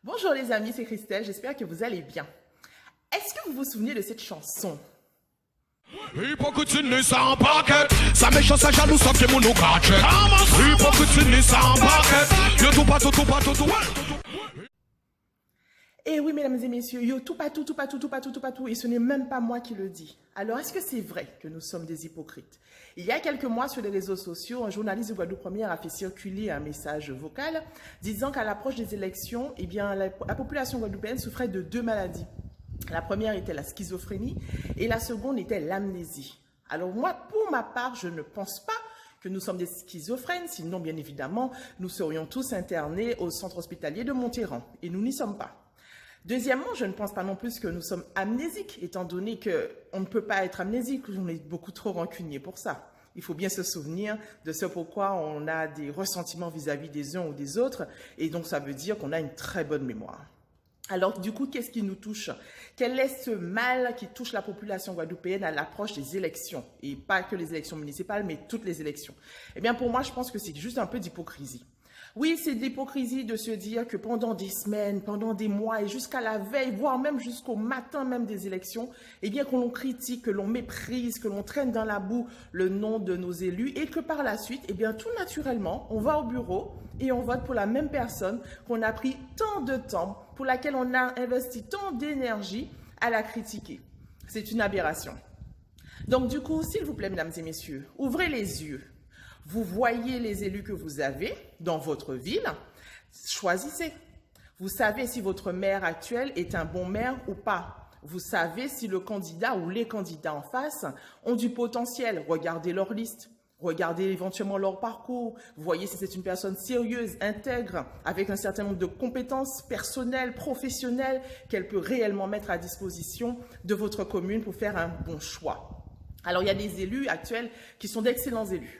Bonjour les amis, c'est Christelle, j'espère que vous allez bien. Est-ce que vous vous souvenez de cette chanson? Hypocrite sans paquet, sa méchant, sa jaloux, ça fait mon ouvrage. Hypocrite sans paquet, yo tout pas tout. Eh oui, mesdames et messieurs, yo tout pas tout, et ce n'est même pas moi qui le dis. Alors, est-ce que c'est vrai que nous sommes des hypocrites? Il y a quelques mois, sur les réseaux sociaux, un journaliste de Guadeloupe Première a fait circuler un message vocal disant qu'à l'approche des élections, eh bien, la population guadeloupéenne souffrait de deux maladies. La première était la schizophrénie et la seconde était l'amnésie. Alors moi, pour ma part, je ne pense pas que nous sommes des schizophrènes, sinon, bien évidemment, nous serions tous internés au centre hospitalier de Monterrand, et nous n'y sommes pas. Deuxièmement, je ne pense pas non plus que nous sommes amnésiques, étant donné qu'on ne peut pas être amnésique, on est beaucoup trop rancunier pour ça. Il faut bien se souvenir de ce pourquoi on a des ressentiments vis-à-vis des uns ou des autres, et donc ça veut dire qu'on a une très bonne mémoire. Alors, du coup, qu'est-ce qui nous touche? Quel est ce mal qui touche la population guadeloupéenne à l'approche des élections? Et pas que les élections municipales, mais toutes les élections. Eh bien, pour moi, je pense que c'est juste un peu d'hypocrisie. Oui, c'est de l'hypocrisie de se dire que pendant des semaines, pendant des mois et jusqu'à la veille, voire même jusqu'au matin même des élections, eh bien que l'on critique, que l'on méprise, que l'on traîne dans la boue le nom de nos élus et que par la suite, eh bien tout naturellement, on va au bureau et on vote pour la même personne qu'on a pris tant de temps, pour laquelle on a investi tant d'énergie à la critiquer. C'est une aberration. Donc du coup, s'il vous plaît, mesdames et messieurs, ouvrez les yeux. Vous voyez les élus que vous avez dans votre ville, choisissez. Vous savez si votre maire actuel est un bon maire ou pas. Vous savez si le candidat ou les candidats en face ont du potentiel. Regardez leur liste, regardez éventuellement leur parcours. Vous voyez si c'est une personne sérieuse, intègre, avec un certain nombre de compétences personnelles, professionnelles qu'elle peut réellement mettre à disposition de votre commune pour faire un bon choix. Alors, il y a des élus actuels qui sont d'excellents élus.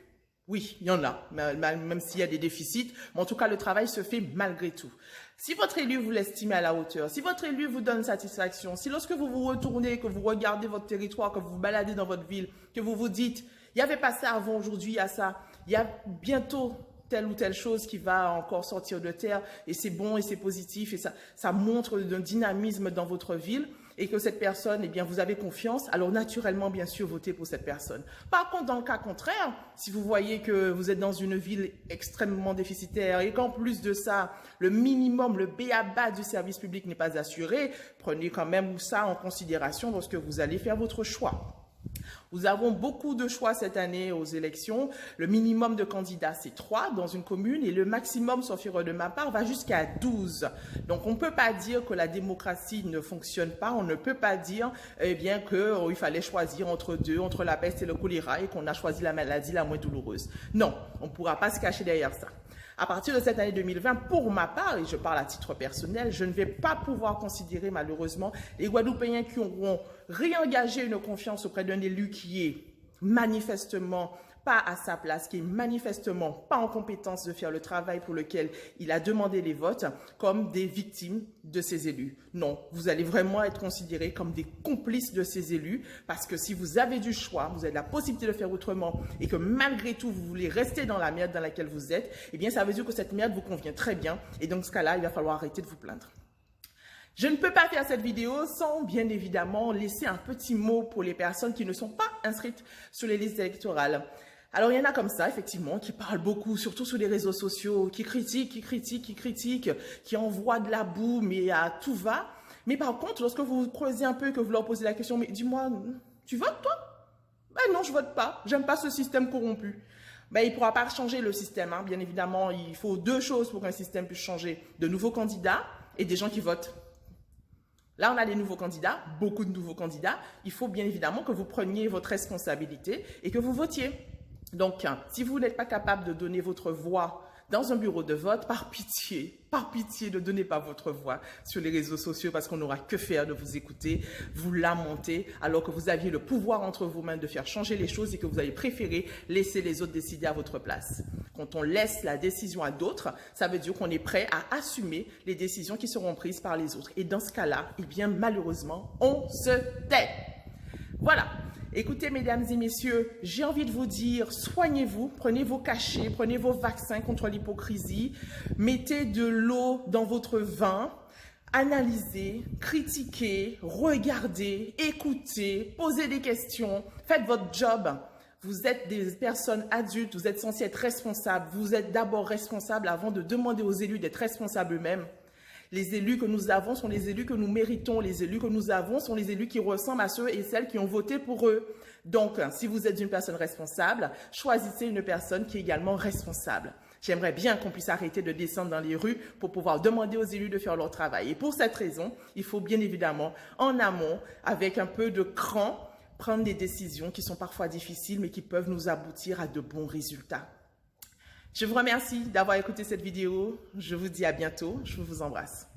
Oui, il y en a, même s'il y a des déficits, mais en tout cas, le travail se fait malgré tout. Si votre élu vous l'estime à la hauteur, si votre élu vous donne satisfaction, si lorsque vous vous retournez, que vous regardez votre territoire, que vous vous baladez dans votre ville, que vous vous dites, il n'y avait pas ça avant, aujourd'hui, il y a ça, il y a bientôt telle ou telle chose qui va encore sortir de terre, et c'est bon et c'est positif, et ça montre un dynamisme dans votre ville, et que cette personne, eh bien, vous avez confiance, alors naturellement, bien sûr, votez pour cette personne. Par contre, dans le cas contraire, si vous voyez que vous êtes dans une ville extrêmement déficitaire et qu'en plus de ça, le minimum, le b.a.-ba du service public n'est pas assuré, prenez quand même ça en considération lorsque vous allez faire votre choix. Nous avons beaucoup de choix cette année aux élections. Le minimum de candidats, c'est 3 dans une commune et le maximum, sauf erreur de ma part, va jusqu'à 12. Donc, on ne peut pas dire que la démocratie ne fonctionne pas. On ne peut pas dire eh bien, qu'il fallait choisir entre deux, entre la peste et le choléra et qu'on a choisi la maladie la moins douloureuse. Non, on ne pourra pas se cacher derrière ça. À partir de cette année 2020, pour ma part, et je parle à titre personnel, je ne vais pas pouvoir considérer malheureusement les Guadeloupéens qui auront réengagé une confiance auprès d'un élu qui est manifestement pas à sa place, qui est manifestement pas en compétence de faire le travail pour lequel il a demandé les votes, comme des victimes de ces élus. Non, vous allez vraiment être considérés comme des complices de ces élus, parce que si vous avez du choix, vous avez la possibilité de faire autrement, et que malgré tout, vous voulez rester dans la merde dans laquelle vous êtes, eh bien, ça veut dire que cette merde vous convient très bien, et dans ce cas-là, il va falloir arrêter de vous plaindre. Je ne peux pas faire cette vidéo sans, bien évidemment, laisser un petit mot pour les personnes qui ne sont pas inscrites sur les listes électorales. Alors, il y en a comme ça, effectivement, qui parlent beaucoup, surtout sur les réseaux sociaux, qui critiquent, qui envoient de la boue, mais à tout va. Mais par contre, lorsque vous creusez un peu, que vous leur posez la question, mais dis-moi, tu votes, toi? Ben non, je vote pas. J'aime pas ce système corrompu. Ben, il ne pourra pas changer le système, hein. Bien évidemment, il faut 2 choses pour qu'un système puisse changer. De nouveaux candidats et des gens qui votent. Là, on a des nouveaux candidats, beaucoup de nouveaux candidats. Il faut bien évidemment que vous preniez votre responsabilité et que vous votiez. Donc, si vous n'êtes pas capable de donner votre voix dans un bureau de vote, par pitié, ne donnez pas votre voix sur les réseaux sociaux parce qu'on n'aura que faire de vous écouter, vous lamenter, alors que vous aviez le pouvoir entre vos mains de faire changer les choses et que vous avez préféré laisser les autres décider à votre place. Quand on laisse la décision à d'autres, ça veut dire qu'on est prêt à assumer les décisions qui seront prises par les autres. Et dans ce cas-là, eh bien, malheureusement, on se tait. Voilà. Écoutez, mesdames et messieurs, j'ai envie de vous dire, soignez-vous, prenez vos cachets, prenez vos vaccins contre l'hypocrisie, mettez de l'eau dans votre vin, analysez, critiquez, regardez, écoutez, posez des questions, faites votre job. Vous êtes des personnes adultes, vous êtes censés être responsables. Vous êtes d'abord responsables avant de demander aux élus d'être responsables eux-mêmes. Les élus que nous avons sont les élus que nous méritons. Les élus que nous avons sont les élus qui ressemblent à ceux et celles qui ont voté pour eux. Donc, si vous êtes une personne responsable, choisissez une personne qui est également responsable. J'aimerais bien qu'on puisse arrêter de descendre dans les rues pour pouvoir demander aux élus de faire leur travail. Et pour cette raison, il faut bien évidemment, en amont, avec un peu de cran, prendre des décisions qui sont parfois difficiles, mais qui peuvent nous aboutir à de bons résultats. Je vous remercie d'avoir écouté cette vidéo. Je vous dis à bientôt. Je vous embrasse.